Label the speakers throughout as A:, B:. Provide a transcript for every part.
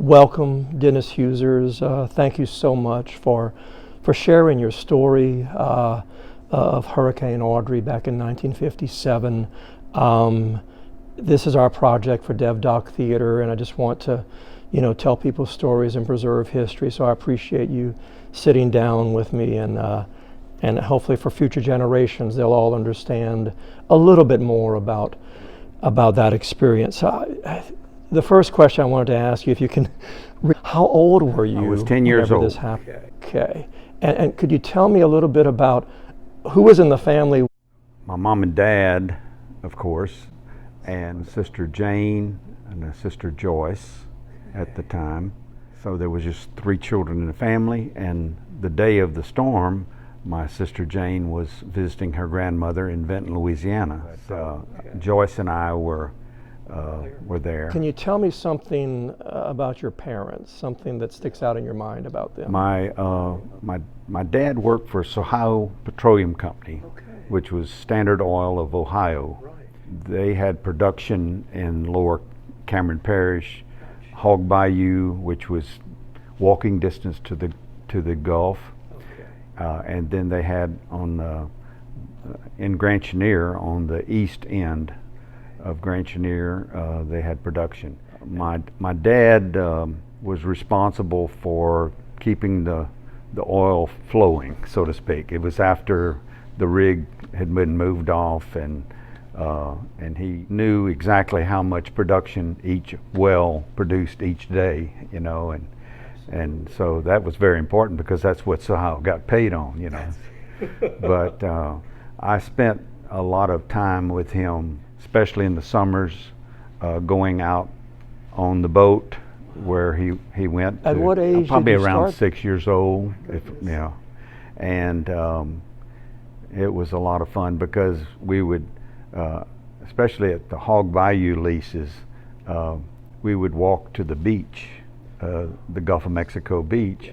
A: Welcome, Denis Husers. Thank you so much for sharing your story of Hurricane Audrey back in 1957. This is our project for DevDoc Theater, and I just want to, tell people stories and preserve history. So I appreciate you sitting down with me, and hopefully for future generations, they'll all understand a little bit more about that experience. The first question I wanted to ask you, if you can, how old were you?
B: I was 10 years old.
A: This happened? Okay. And could you tell me a little bit about who was in the family?
B: My mom and dad, of course, and sister Jane and a sister Joyce at the time. So there was just 3 children in the family, and the day of the storm, my sister Jane was visiting her grandmother in Benton, Louisiana. Joyce and I were there.
A: Can you tell me something about your parents, something that sticks out in your mind about them?
B: My dad worked for Ohio Petroleum Company, which was Standard Oil of Ohio. They had production in Lower Cameron Parish, Hog Bayou, which was walking distance to the Gulf, and then they had in Grand Chenier, on the east end of Grand Chenier, they had production. My dad was responsible for keeping the oil flowing, so to speak. It was after the rig had been moved off, and he knew exactly how much production each well produced each day, and so that was very important because that's what Ohio got paid on, But I spent a lot of time with him, especially in the summers, going out on the boat where he went.
A: At what age?
B: Probably
A: did you
B: around
A: start?
B: 6 years old, and it was a lot of fun because we would, especially at the Hog Bayou leases, we would walk to the beach, the Gulf of Mexico beach,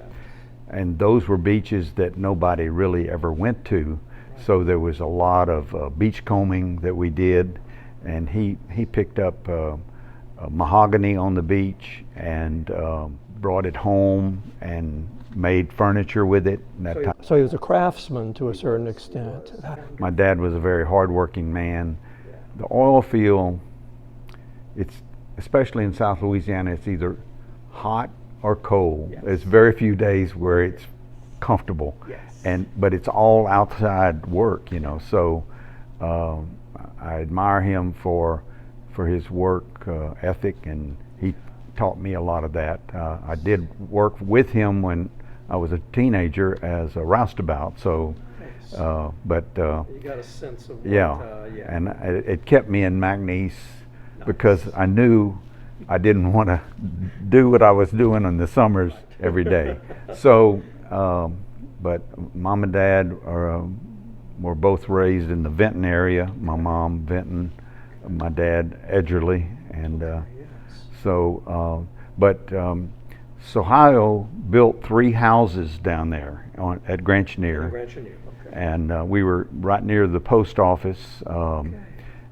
B: and those were beaches that nobody really ever went to. So there was a lot of beach combing that we did, and he picked up mahogany on the beach and brought it home and made furniture with it.
A: So he was a craftsman to a certain extent.
B: My dad was a very hardworking man. The oil field, especially in South Louisiana, it's either hot or cold. There's very few days where it's comfortable. But it's all outside work, So I admire him for his work ethic, and he taught me a lot of that. I did work with him when I was a teenager as a roustabout, so but
A: you got a sense of
B: and it kept me in McNeese because I knew I didn't want to do what I was doing in the summers every day. So but Mom and Dad were both raised in the Benton area. My mom, Benton, my dad, Edgerly, and Ohio built 3 houses down there at Grand Chenier. And we were right near the post office,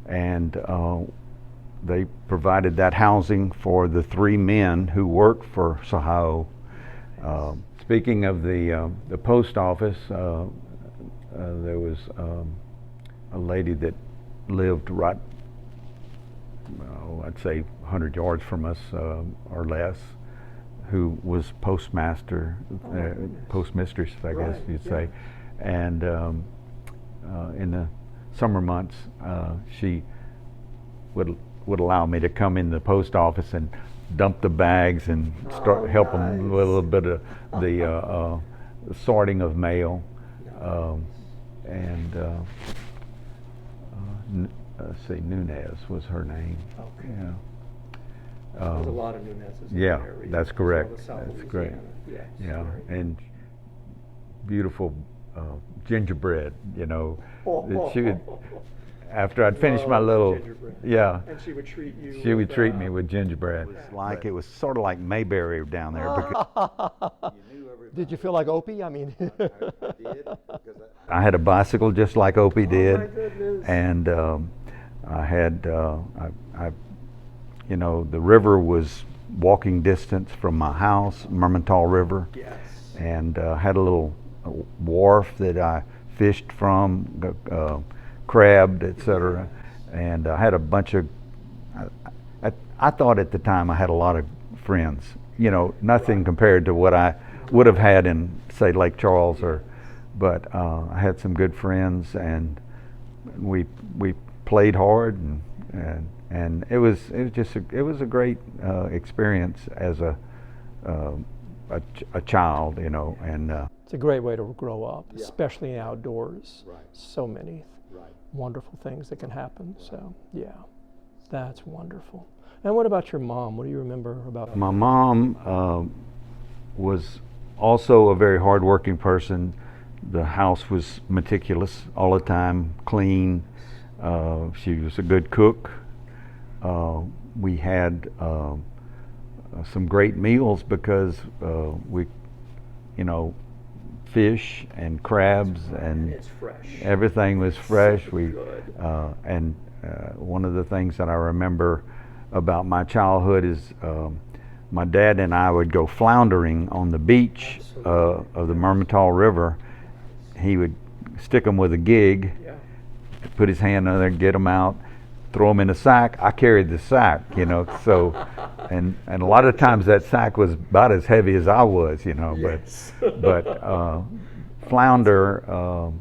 B: and they provided that housing for the 3 men who worked for Ohio. Speaking of the post office, there was a lady that lived right, I'd say 100 yards from us or less, who was postmaster, postmistress, I guess you'd say. And in the summer months, she would allow me to come in the post office and dump the bags and start help them with a little bit of the sorting of mail. Let's see, Nunez was her name.
A: Okay.
B: Yeah.
A: There's a lot of Nunez's in
B: Yeah,
A: the area.
B: that's correct.
A: South
B: That's great.
A: Louisiana. Yes,
B: Yeah,
A: very.
B: and beautiful gingerbread.
A: Oh.
B: She would, after I'd finished my
A: Love
B: little,
A: gingerbread.
B: yeah,
A: And she would treat you.
B: she would
A: with,
B: treat me with gingerbread. It was sort of like Mayberry down there. Because
A: Did you feel like Opie? I mean,
B: I had a bicycle just like Opie did,
A: my goodness.
B: and I had, the river was walking distance from my house, Mermentau River.
A: Yes.
B: And had a little wharf that I fished from, crabbed, etc. And I had a bunch of, I thought at the time I had a lot of friends. You know, nothing compared to what I would have had in, say, Lake Charles, but I had some good friends, and we played hard, and it was a great experience as a child, you know, and
A: it's a great way to grow up,
B: Yeah.
A: especially outdoors.
B: Right.
A: So many
B: Right.
A: wonderful things that can happen. So yeah, that's wonderful. And what about your mom? What do you remember about?
B: My mom was also a very hardworking person. The house was meticulous all the time, clean. She was a good cook. We had some great meals because we, you know, fish and crabs and
A: It's fresh.
B: everything was fresh. We
A: good.
B: and one of the things that I remember about my childhood is my dad and I would go floundering on the beach of the Mermentau River. He would stick them with a gig,
A: Yeah.
B: put his hand under there, get them out, throw them in a sack. I carried the sack, you know, so, and a lot of times that sack was about as heavy as I was, you know,
A: Yes.
B: but flounder,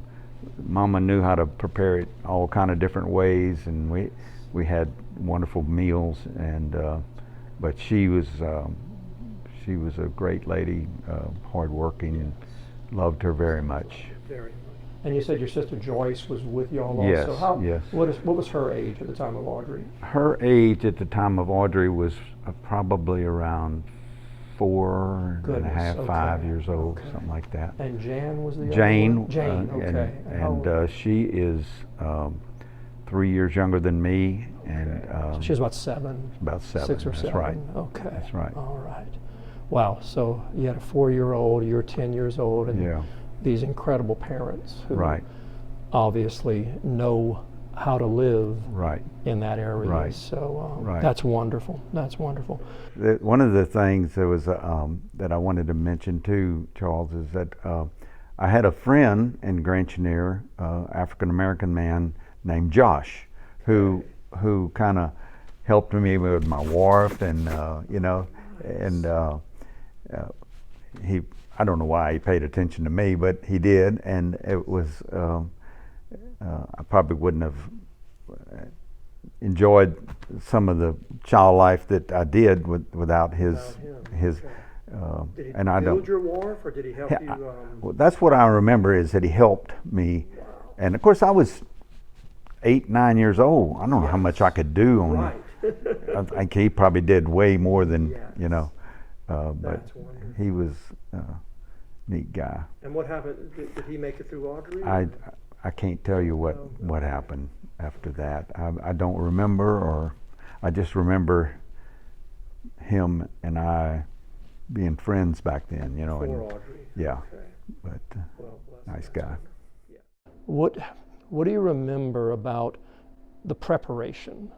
B: Mama knew how to prepare it all kind of different ways, and we had wonderful meals, and but she was a great lady, hardworking, and loved her very much.
A: Very much. And you said your sister Joyce was with you all
B: Yes,
A: also.
B: yes.
A: What was her age at the time of Audrey?
B: Her age at the time of Audrey was probably around 4 and a
A: Goodness,
B: half,
A: okay,
B: 5 years old,
A: okay.
B: something like that.
A: And Jan was the other
B: Jane,
A: one? Jane, okay.
B: and she is 3 years younger than me, and
A: So she was about 7.
B: about 7.
A: 6 or
B: That's
A: 7.
B: right.
A: Okay.
B: That's right.
A: All right. Wow. So you had a 4-year-old, you're 10 years old, and
B: Yeah.
A: these incredible parents who
B: Right.
A: obviously know how to live
B: Right.
A: in that area.
B: Right.
A: So
B: Right.
A: that's wonderful. That's wonderful.
B: One of the things that was that I wanted to mention too, Charles, is that I had a friend in Grand Chenier, African American man named Josh, who kind of helped me with my wharf, and you know, and he, I don't know why he paid attention to me, but he did, and it was I probably wouldn't have enjoyed some of the child life that I did without his his.
A: Did he
B: And I don't.
A: build your wharf, or did he help you?
B: Well, that's what I remember, is that he helped me, and of course I was 8, 9 years old. I don't know how much I could do on
A: Right.
B: I think he probably did way more than
A: Yes.
B: you know, but
A: That's wonderful.
B: he was a neat guy.
A: And what happened? Did he make it through Audrey?
B: I can't tell you what happened after that. I don't remember, or I just remember him and I being friends back then, you know.
A: For
B: And
A: Audrey.
B: yeah,
A: Okay.
B: but
A: Well, bless
B: nice
A: that.
B: guy.
A: What do you remember about the preparation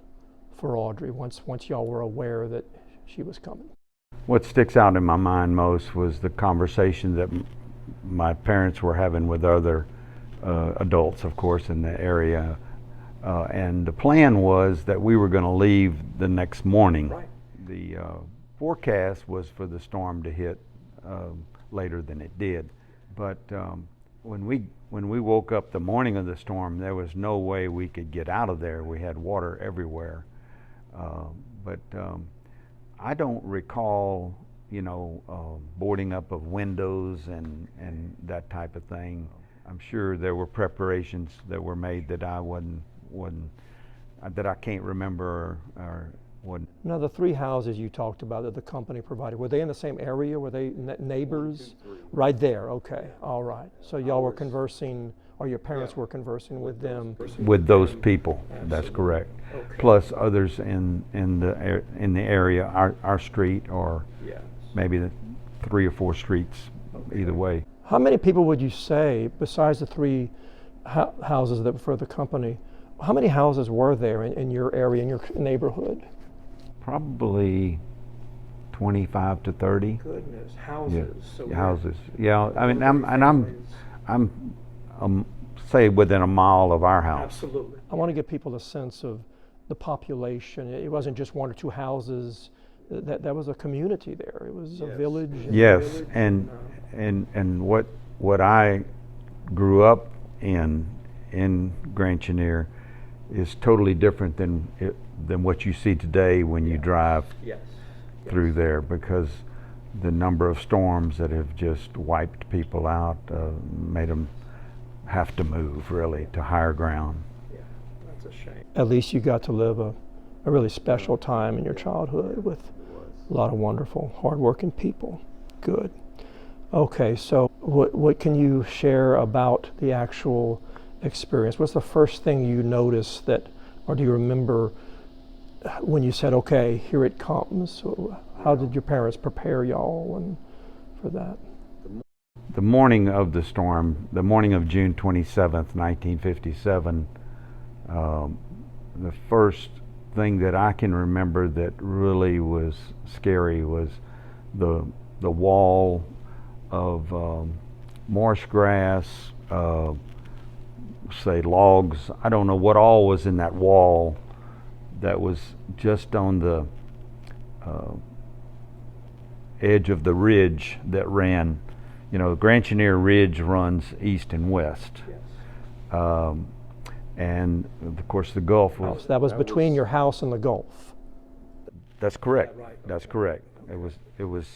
A: for Audrey once y'all were aware that she was coming?
B: What sticks out in my mind most was the conversation that my parents were having with other adults, of course, in the area. And the plan was that we were going to leave the next morning.
A: Right.
B: The forecast was for the storm to hit later than it did. But when we woke up the morning of the storm, there was no way we could get out of there. We had water everywhere. But I don't recall, you know, boarding up of windows and that type of thing. I'm sure there were preparations that were made that I that I can't remember or wouldn't.
A: Now, the 3 houses you talked about that the company provided, were they in the same area? Were they neighbors?
B: 1, 2, 3.
A: Right there, okay, all right. So y'all were conversing, or your parents were conversing with them?
B: With those people, that's
A: Absolutely.
B: correct.
A: Okay.
B: Plus others in the area, our street, or
A: Yes.
B: maybe the 3 or 4 streets, either way.
A: How many people would you say, besides the 3 houses that were for the company, how many houses were there in your area, in your neighborhood?
B: Probably 25 to 30.
A: Goodness,
B: Yeah,
A: houses. So
B: houses. Yeah, I mean, I'm say within a mile of our house.
A: absolutely. I want to give people a sense of the population. It wasn't just one or two houses. That was a community there. It was a village.
B: Yes, and what I grew up in Grand Chenier is totally different than what you see today when you drive through there, because the number of storms that have just wiped people out made them have to move really to higher ground.
A: Yeah, that's a shame. At least you got to live a really special time in your childhood with a lot of wonderful, hardworking people. Good. Okay, so what can you share about the actual experience? What's the first thing you noticed that, or do you remember when you said, okay, here it comes? How did your parents prepare y'all for that?
B: The morning of the storm, the morning of June 27th, 1957, the first thing that I can remember that really was scary was the wall of marsh grass, say logs. I don't know what all was in that wall that was just on the edge of the ridge that ran. You know, Grand Chenier Ridge runs east and west. Yes. And of course the Gulf was...
A: So that was between your house and the Gulf.
B: That's correct.
A: Is that right?
B: That's
A: Okay.
B: correct. It was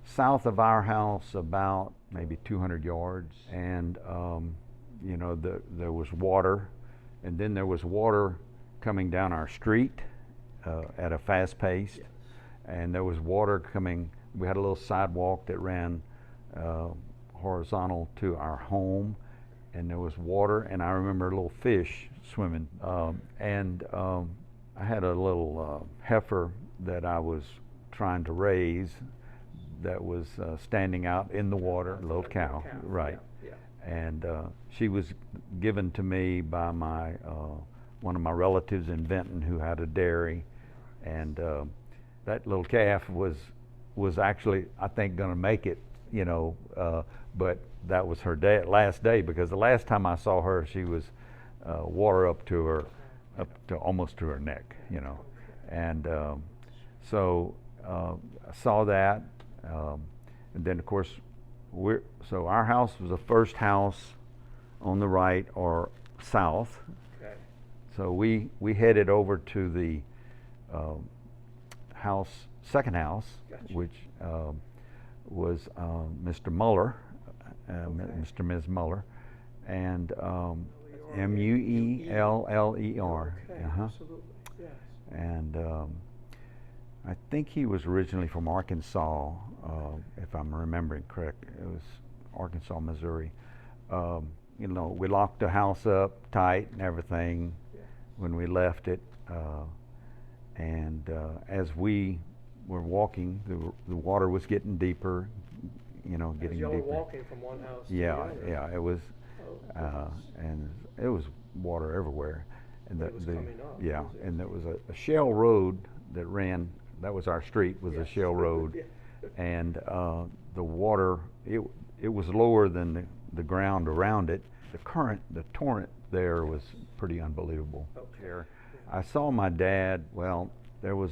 B: south of our house about maybe 200 yards, and you know, there was water, and then there was water coming down our street at a fast pace. Yes. And there was water coming. We had a little sidewalk that ran horizontal to our home, and there was water, and I remember little fish swimming. I had a little heifer that I was trying to raise that was standing out in the water, a little cow, right. Yeah. And she was given to me by my one of my relatives in Benton who had a dairy, and that little calf was actually, I think, going to make it, you know, but that was her last day, because the last time I saw her, she was water up to almost to her neck, you know, and so I saw that, and then of course so our house was the first house on the right or south. Okay. So we headed over to the second house, gotcha. Which was Mr. Muller, okay. Mr. and Ms. Muller, and Mueller. Okay, absolutely, yes. And I think he was originally from Arkansas, if I'm remembering correct. It was Arkansas, Missouri. You know, we locked the house up tight and everything when we left it, and as we were walking, the water was getting deeper, you know, getting deeper. Y'all were walking from one house to the other. Yeah, it was, and it was water everywhere, and it was coming up, and there was a shell road that ran. That was our street, was a shell road, and the water, it was lower than the ground around it. The torrent there was pretty unbelievable. Okay. I saw my dad. Well, there was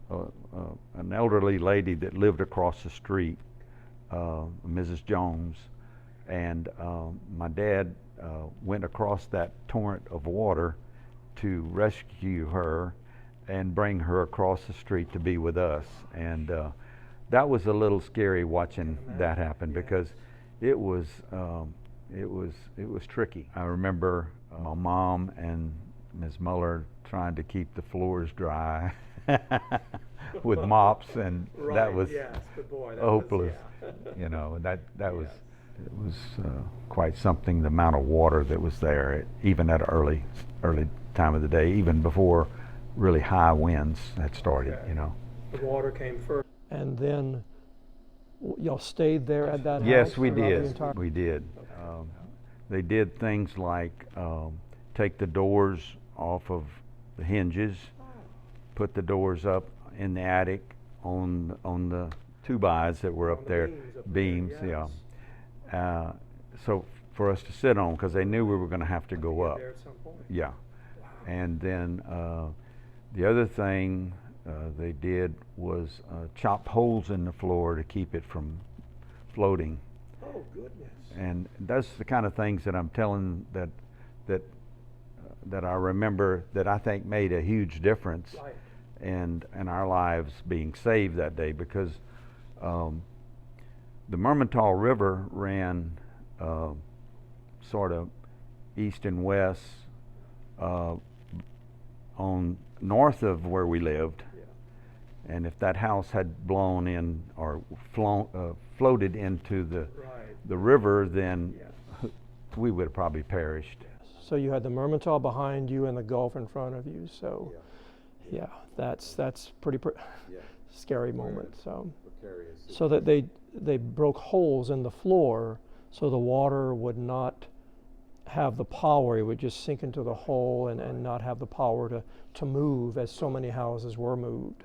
B: an elderly lady that lived across the street, Mrs. Jones, and my dad went across that torrent of water to rescue her and bring her across the street to be with us. And that was a little scary watching that happen, because it was tricky. I remember my mom and Ms. Muller trying to keep the floors dry with mops, and right, that was hopeless. You know, that was, it was quite something, the amount of water that was there, even at an early time of the day, even before really high winds had started. You know, the water came first, and then y'all stayed there at that house? Yes, we did. We did. Okay. They did things like take the doors off of the hinges, put the doors up in the attic on the 2x that were up there, beams,
A: yes.
B: yeah. So for us to sit on, because they knew we were going to have to go up.
A: There at some point.
B: Yeah. And then the other thing they did was chop holes in the floor to keep it from floating.
A: Oh, goodness.
B: And that's the kind of things that I'm telling that I remember that I think made a huge difference
A: Right.
B: in our lives being saved that day, because the Mermentau River ran sort of east and west on north of where we lived.
A: Yeah.
B: And if that house had blown in or floated into the river, then
A: Yes.
B: we would have probably perished.
A: So you had the Mermentau behind you and the Gulf in front of you. So, yeah, that's pretty scary moment. So that they broke holes in the floor so the water would not have the power. It would just sink into the hole and not have the power to move, as so many houses were moved.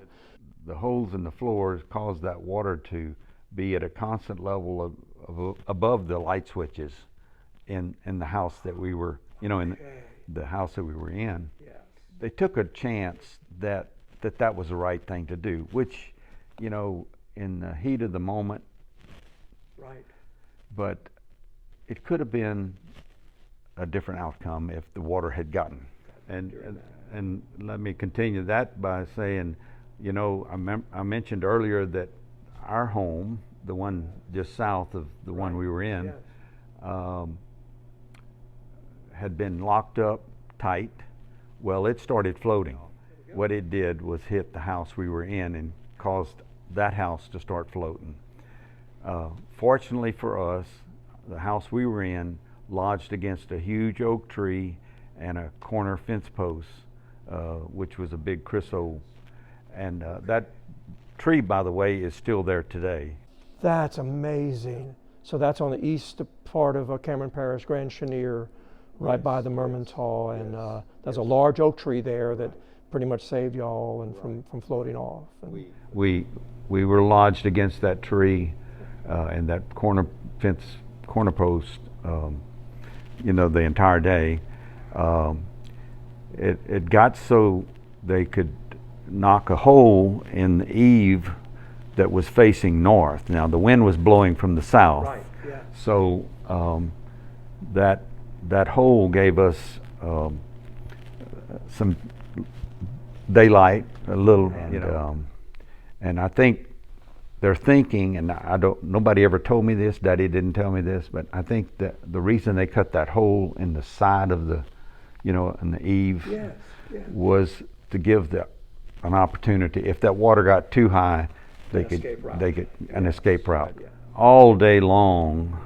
B: The holes in the floors caused that water to be at a constant level of above the light switches in the house that we were, in the house that we were in.
A: Yes.
B: They took a chance that was the right thing to do, which, in the heat of the moment.
A: Right.
B: But it could have been a different outcome if the water had gotten. And let me continue that by saying, I mentioned earlier that our home, the one just south of the one we were in,
A: Yes.
B: had been locked up tight. Well, it started floating. What it did was hit the house we were in and caused that house to start floating. Fortunately for us, the house we were in lodged against a huge oak tree and a corner fence post, which was a big chryso. And that tree, by the way, is still there today.
A: That's amazing. So that's on the east part of Cameron Parish, Grand Chenier, right by the Mermentau, and there's a large oak tree there that pretty much saved y'all and from floating off. And
B: We were lodged against that tree and that corner post, the entire day. It got so they could knock a hole in the eave that was facing north. Now the wind was blowing from the south,
A: right. Yeah.
B: So that hole gave us some daylight, a little, and I think they're thinking, and nobody ever told me this, Daddy didn't tell me this, but I think that the reason they cut that hole in the side of the, in the eave,
A: Yes. Yes.
B: was to give an opportunity. If that water got too high, they could an escape route.
A: Yeah.
B: All day long,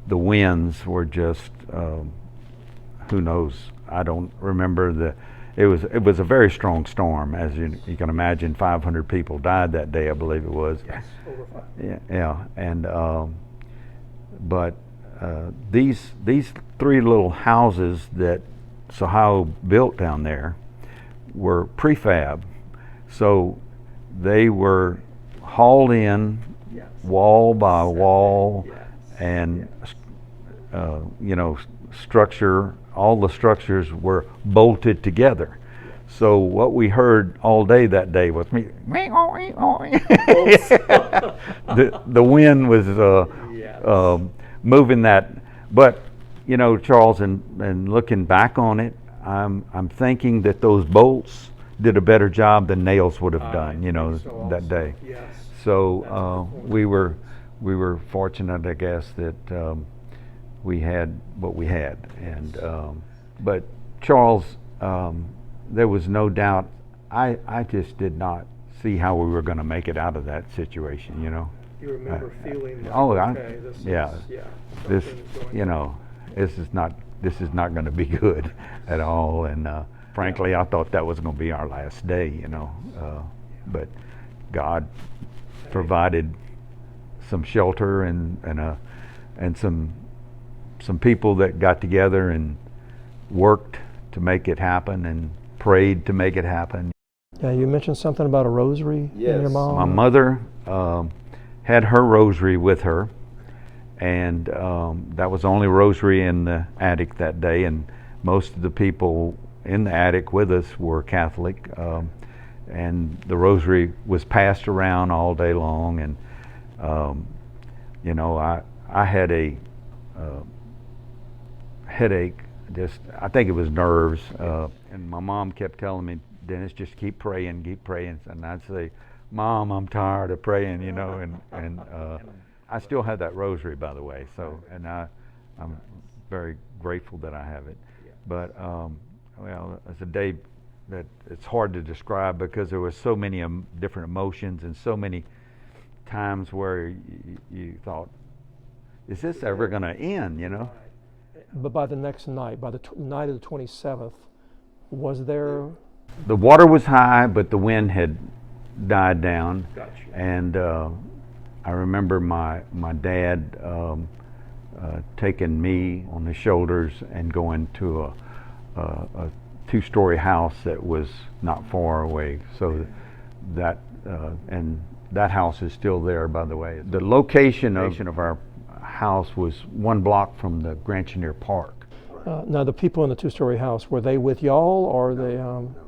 B: the winds were just, who knows? I don't remember it was a very strong storm, as you can imagine. 500 people died that day, I believe it was.
A: Yes, over 500.
B: Yeah, and but these three little houses that Southwest built down there were prefab, so they were hauled in,
A: Yes.
B: wall by wall,
A: Yes.
B: and structure. All the structures were bolted together. So what we heard all day that day was me. The wind was moving that. But Charles, and looking back on it, I'm thinking that those bolts did a better job than nails would have done. That day.
A: Yes.
B: So we were fortunate, I guess, that we had what we had. And but Charles, there was no doubt. I just did not see how we were going to make it out of that situation.
A: You remember feeling like,
B: okay,
A: this
B: yeah,
A: is,
B: this is not going to be good at all. And frankly, I thought that was going to be our last day. But God provided some shelter and some people that got together and worked to make it happen and prayed to make it happen.
A: Yeah, you mentioned something about a rosary in your mom.
B: My mother had her rosary with her, and that was the only rosary in the attic that day, and most of the people in the attic with us were Catholic, and the rosary was passed around all day long, and you know, I had a headache. Just, I think it was nerves, and my mom kept telling me, Dennis, just keep praying, and I'd say, Mom, I'm tired of praying, you know, and I still have that rosary, by the way, so, and I'm very grateful that I have it. But well, it's a day that it's hard to describe because there were so many different emotions and so many times where you thought, is this ever going to end, you know?
A: But by the next night, by the night of the 27th, was there?
B: The water was high, but the wind had died down.
A: Gotcha.
B: And I remember my dad taking me on his shoulders and going to a two-story house that was not far away. So that and that house is still there, by the way. The location of our house was 1 block from the Grand Chenier Park.
A: Now, the people in the two-story house, were they with y'all, or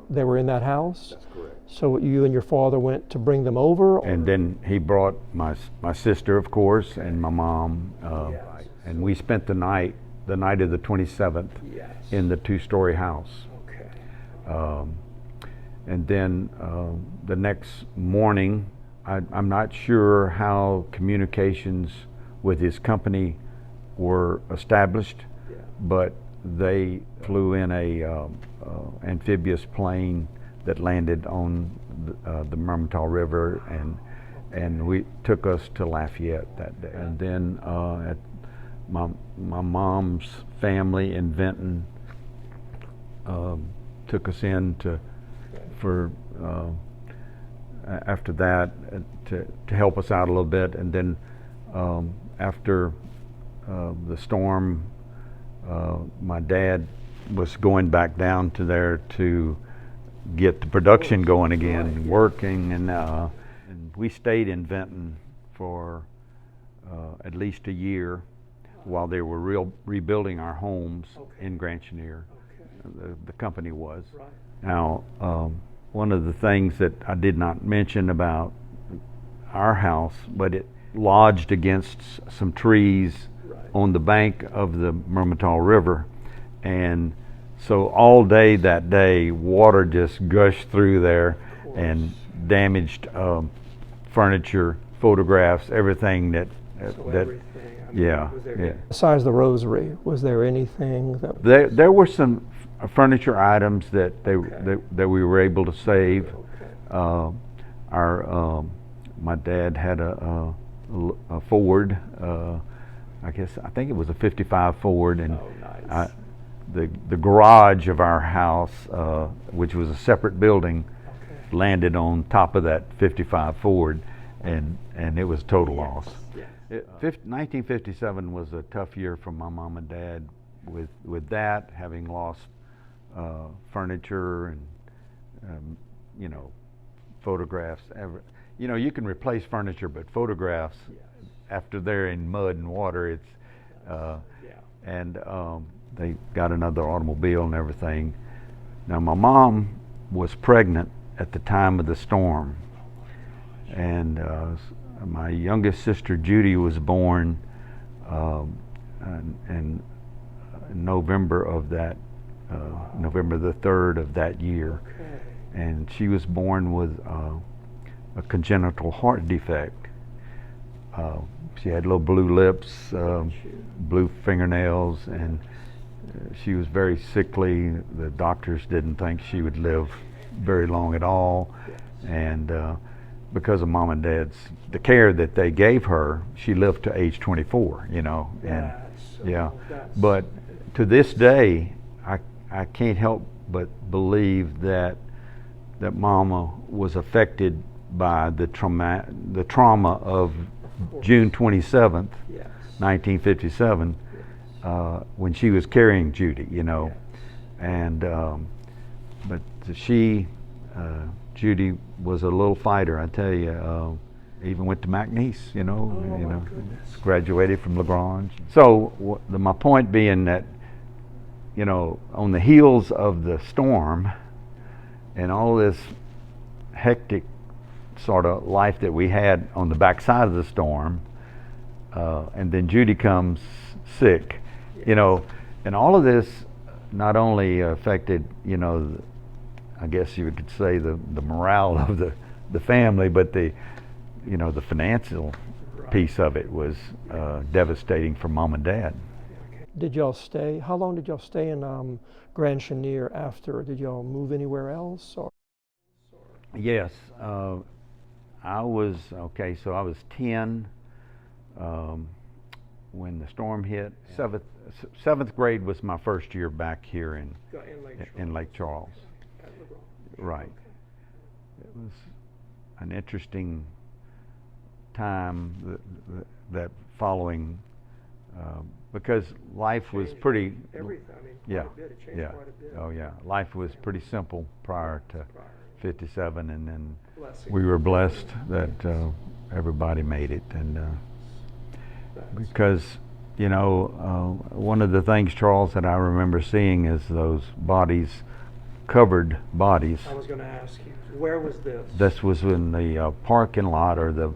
A: they were in that house?
B: That's correct.
A: So you and your father went to bring them over?
B: And then he brought my sister, of course, and my mom, and we spent the night of the 27th in the two-story house.
A: Okay.
B: And then the next morning, I'm not sure how communications with his company were established, but they flew in a amphibious plane that landed on the Mermentau River, and we took us to Lafayette that day. And then at my mom's family in Vinton took us in for after that to help us out a little bit, and then after the storm, my dad was going back down to there to get the production going again, working, and we stayed in Vinton for at least a year while they were rebuilding our homes in Grand Chenier. The company was. Now, one of the things that I did not mention about our house, but it lodged against some trees on the bank of the Mermentau River, and so all day that day, water just gushed through there and damaged furniture, photographs, everything that. Yeah.
A: Besides the rosary, was there anything that?
B: There were some furniture items that that we were able to save. My dad had a Ford. I think it was a '55 Ford, and
A: nice.
B: The garage of our house, which was a separate building, landed on top of that '55 Ford, and it was a total loss. 1957 was a tough year for my mom and dad with that, having lost furniture and you know, photographs. You know, you can replace furniture, but photographs, after they're in mud and water, it's and they got another automobile and everything. Now, my mom was pregnant at the time of the storm, and my youngest sister Judy was born in November of that, November the 3rd of that year, and she was born with a congenital heart defect. She had little blue lips, blue fingernails, and she was very sickly. The doctors didn't think she would live very long at all, and because of mom and dad's, the care that they gave her, she lived to age 24, you know, and but to this day, I can't help but believe that mama was affected by the trauma of June 27th, 1957, when she was carrying Judy, you know, and but she Judy was a little fighter, I tell you. Even went to McNeese, you know. Graduated from LaGrange. So my point being that, you know, on the heels of the storm and all this hectic sort of life that we had on the backside of the storm, and then Judy comes sick, you know, and all of this not only affected, you know, I guess you could say the morale of the family, but the, you know, the financial piece of it was devastating for Mom and Dad.
A: Did y'all stay? How long did y'all stay in Grand Chenier after? Did y'all move anywhere else? Or?
B: Yes, I was okay. So I was 10 when the storm hit. Seventh grade was my first year back here in Lake Charles. Right. It was an interesting time that following. Because life was pretty.
A: Everything. I mean,
B: Yeah,
A: quite a bit. It changed
B: yeah.
A: quite a bit.
B: Oh yeah. Life was pretty simple prior to '57, and then
A: Blessing.
B: we were blessed that everybody made it, and because, you know, one of the things, Charles, that I remember seeing is those bodies, covered bodies.
A: I was going to ask you, where was this?
B: This was in the parking lot, or the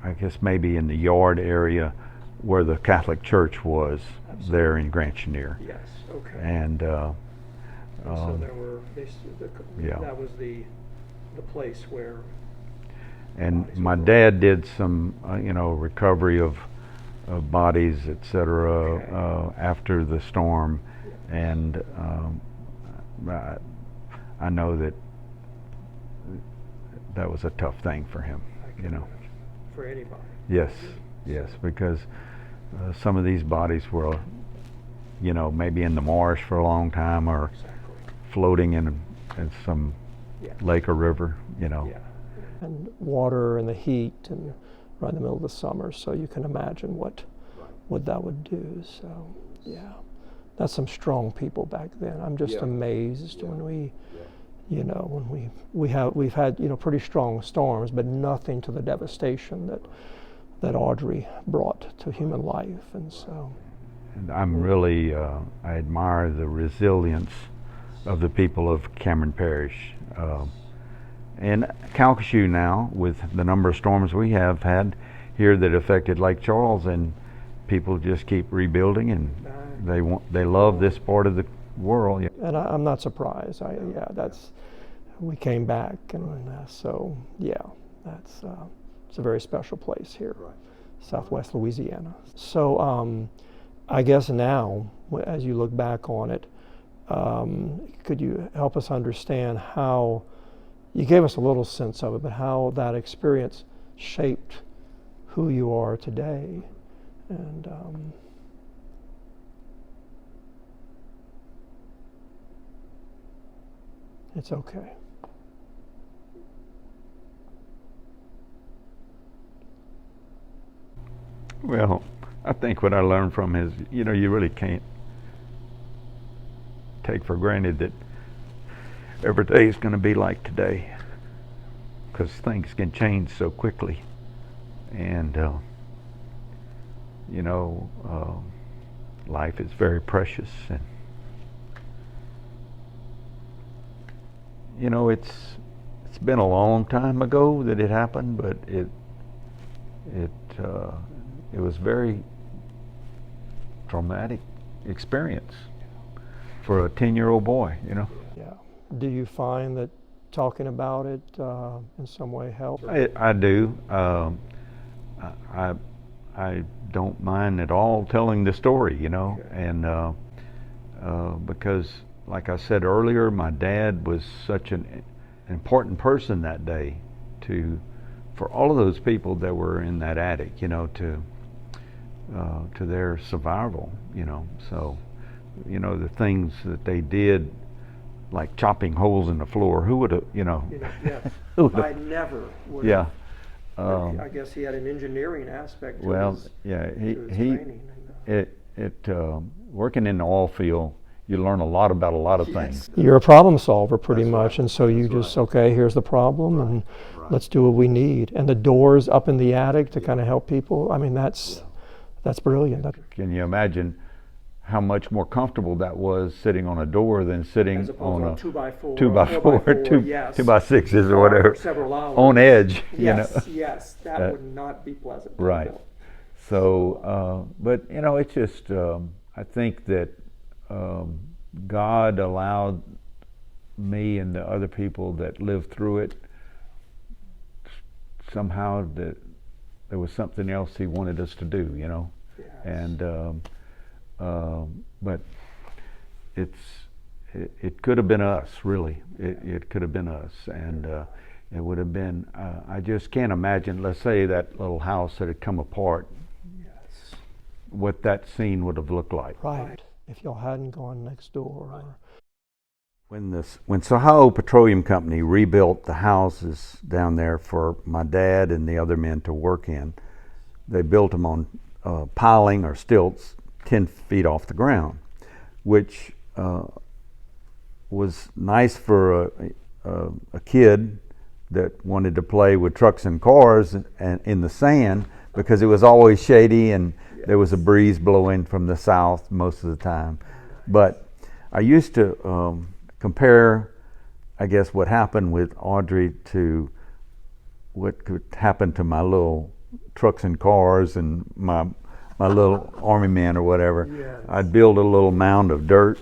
B: I guess maybe in the yard area where the Catholic Church was. Absolutely. There in Grand Chenier.
A: Yes, okay.
B: And
A: so there were,
B: yeah.
A: That was the place where.
B: And my dad did some, you know, recovery of bodies, etc.
A: Okay.
B: After the storm,
A: yes.
B: And I know that was a tough thing for him, you know.
A: Imagine. For anybody.
B: Yes, yes, because some of these bodies were, you know, maybe in the marsh for a long time, or
A: exactly.
B: Floating in some lake or river, you know.
A: Yeah. And water and the heat, and right in the middle of the summer, so you can imagine what that would do. So yeah, that's some strong people back then. I'm just amazed when we, you know, when we've had, you know, pretty strong storms, but nothing to the devastation that Audrey brought to human life. And so,
B: and I'm really I admire the resilience of the people of Cameron Parish. And Calcasieu now, with the number of storms we have had here that affected Lake Charles, and people just keep rebuilding, and they love this part of the world.
A: And I'm not surprised. We came back, and so yeah, that's it's a very special place here, Southwest Louisiana. So I guess now, as you look back on it, could you help us understand how? You gave us a little sense of it, but how that experience shaped who you are today. And it's okay.
B: Well, I think what I learned from is, you know, you really can't take for granted that every day is going to be like today, because things can change so quickly, and you know, life is very precious, and you know, it's been a long time ago that it happened, but it was very traumatic experience for a 10-year-old boy, you know.
A: Yeah. Do you find that talking about it in some way helps?
B: I do. I don't mind at all telling the story, you know, okay. And because, like I said earlier, my dad was such an important person that day for all of those people that were in that attic, you know, to their survival, you know. So, you know, the things that they did, like chopping holes in the floor, who would have, you know?
A: Yes. I never would.
B: Yeah.
A: I guess he had an engineering aspect to his
B: yeah,
A: training.
B: working in the oil field you learn a lot about a lot of things.
A: You're a problem solver pretty
B: That's
A: much,
B: right.
A: and so you
B: That's
A: just,
B: right.
A: okay, here's the problem, and
B: Right.
A: let's do what we need. And the doors up in the attic to kind of help people, I mean, that's brilliant.
B: Can you imagine how much more comfortable that was sitting on a door than sitting
A: As opposed
B: on
A: to
B: a
A: a 2x4,
B: 2x4,
A: yes.
B: 2x6s or whatever,
A: For several hours.
B: on edge,
A: Yes,
B: you know.
A: yes, that would not be pleasant.
B: Right. So, but you know, it's just, I think that God allowed me and the other people that lived through it, somehow that there was something else He wanted us to do, you know.
A: Yes.
B: And but it could have been us, really. It could have been us, and it would have been. I just can't imagine. Let's say that little house that had come apart.
A: Yes.
B: What that scene would have looked like.
A: Right. If y'all hadn't gone next door. Or
B: When Southwest Petroleum Company rebuilt the houses down there for my dad and the other men to work in, they built them on piling or stilts 10 feet off the ground, which was nice for a kid that wanted to play with trucks and cars and in the sand, because it was always shady and there was a breeze blowing from the south most of the time. But I used to compare, I guess, what happened with Audrey to what could happen to my little trucks and cars and my little army man or whatever.
A: Yes.
B: I'd build a little mound of dirt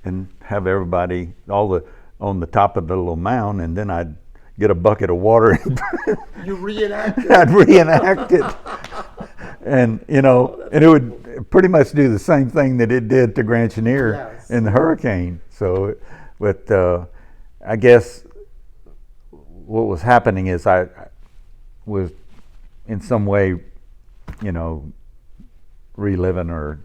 B: and have everybody on the top of the little mound, and then I'd get a bucket of water and
A: you reenacted.
B: I'd reenact it. And you know, and it would pretty much do the same thing that it did to Grand Chenier
A: Yes.
B: in the hurricane. So, but I guess what was happening is I was in some way, you know, reliving or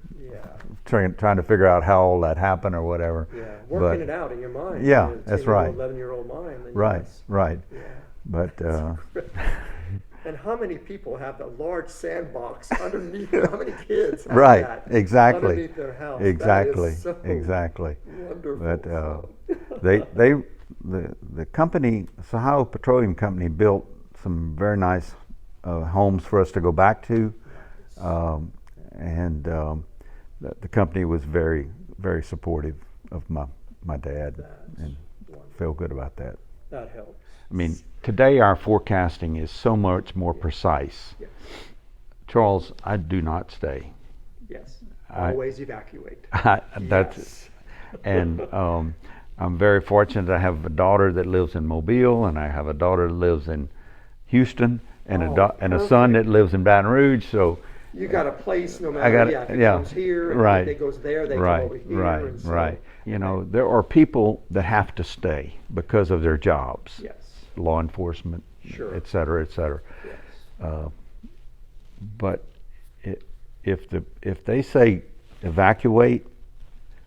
B: trying to figure out how all that happened or whatever.
A: Yeah, working it out in your mind.
B: Yeah,
A: In a
B: that's
A: 10-year-old,
B: right.
A: 11-year-old mind. Then
B: Right,
A: yes.
B: right.
A: Yeah.
B: But
A: And how many people have a large sandbox underneath? How many kids have
B: right,
A: that
B: exactly,
A: underneath their house?
B: exactly,
A: That is so
B: exactly.
A: wonderful.
B: But the company, Southwest Petroleum Company, built some very nice homes for us to go back to, and the company was very, very supportive of my dad, and feel good about that.
A: That helps.
B: I mean, today our forecasting is so much more precise.
A: Yes.
B: Charles, I do not stay.
A: Yes.
B: I-
A: Always evacuate.
B: That's
A: Yes.
B: and I'm very fortunate. I have a daughter that lives in Mobile, and I have a daughter that lives in Houston, and and a son that lives in Baton Rouge. So
A: You got a place no matter.
B: I got
A: If it
B: yeah,
A: comes here, and
B: right,
A: it goes there, they
B: right,
A: come over here.
B: right,
A: and so,
B: right. You know, there are people that have to stay because of their jobs,
A: Yes.
B: law enforcement,
A: Sure.
B: et cetera, et cetera.
A: Yes.
B: But if they say evacuate,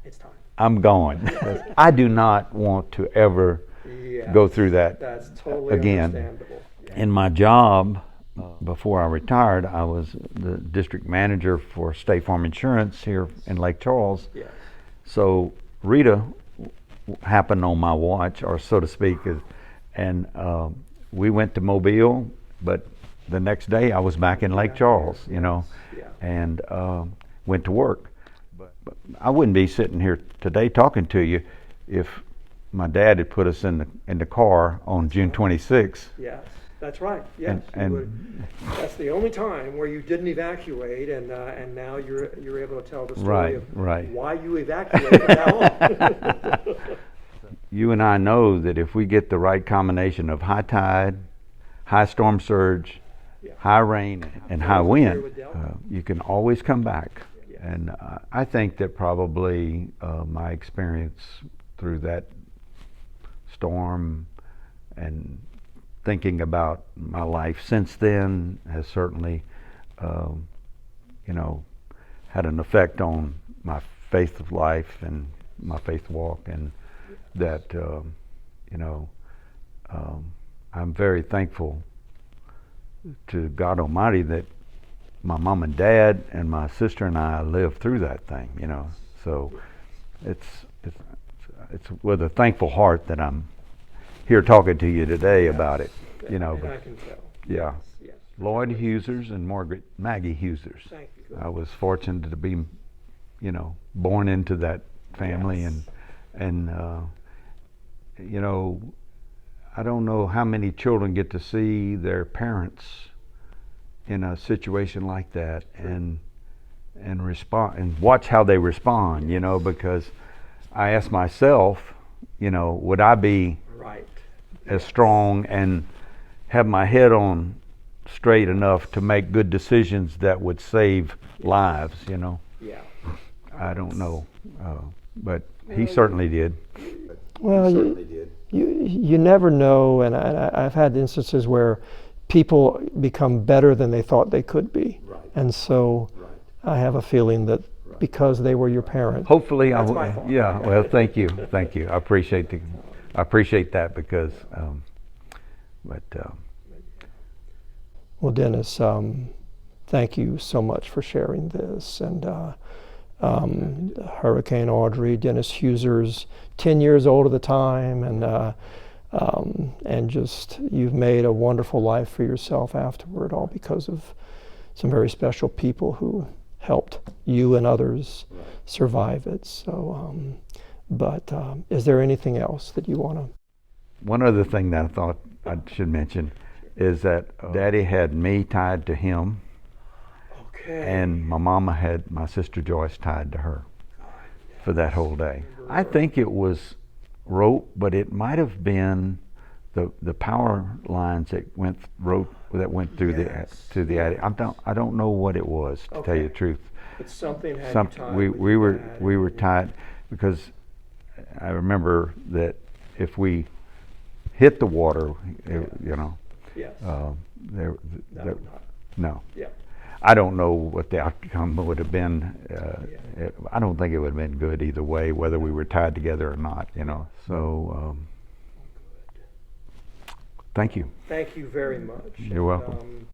A: It's time.
B: I'm going. I do not want to ever
A: Yeah.
B: go through that
A: That's totally
B: again.
A: understandable.
B: In my job, before I retired, I was the district manager for State Farm Insurance here in Lake Charles.
A: Yes.
B: So Rita happened on my watch, or so to speak, and we went to Mobile, but the next day I was back in Lake Charles, you know,
A: Yeah.
B: and went to work. But I wouldn't be sitting here today talking to you if my dad had put us in the car on June 26th.
A: Yes. That's right. Yes.
B: And-
A: You would, that's the only time where you didn't evacuate, and now you're able to tell the story
B: Right,
A: of
B: right.
A: why you evacuated from now on.
B: You and I know that if we get the right combination of high tide, high storm surge,
A: Yeah.
B: high rain, and high
A: Wasn't there
B: wind,
A: with Delta?
B: you can always come back.
A: Yes.
B: And I think that probably my experience through that storm and thinking about my life since then has certainly, you know, had an effect on my faith of life and my faith walk, and that, you know, I'm very thankful to God Almighty that my mom and dad and my sister and I lived through that thing, you know. So it's it's it's with a thankful heart that I'm here talking to you today about it. You know,
A: And I can tell.
B: yeah.
A: Yes.
B: Lloyd Husers and Maggie Husers.
A: Thank you.
B: I was fortunate to be, born into that family,
A: Yes.
B: and I don't know how many children get to see their parents in a situation like that, and respond and watch how they respond. Because I ask myself, would I be
A: Right.
B: as strong and have my head on straight enough to make good decisions that would save lives?
A: Yeah.
B: I don't know, but he certainly did.
A: Well, you never know, and I've had instances where people become better than they thought they could be, and so I have a feeling that because they were your parents.
B: Hopefully,
A: That's my thought.
B: yeah. Well, thank you. I appreciate that because,
A: Well, Dennis, thank you so much for sharing this, and Hurricane Audrey, Dennis Husers, 10 years old at the time, and just you've made a wonderful life for yourself afterward, all because of some very special people who helped you and others survive it. So, but is there anything else that you want to?
B: one other thing that I thought I should mention is that Daddy had me tied to him, and my mama had my sister Joyce tied to her for that whole day. I think it was rope, but it might have been the power lines that went through the attic. I don't know what it was, to tell you the truth.
A: But something had you tied.
B: We were tied because I remember that if we hit the water,
A: Yes.
B: no.
A: Yeah.
B: I don't know what the outcome would have been. I don't think it would have been good either way, whether we were tied together or not. So thank you.
A: Thank you very much.
B: You're welcome.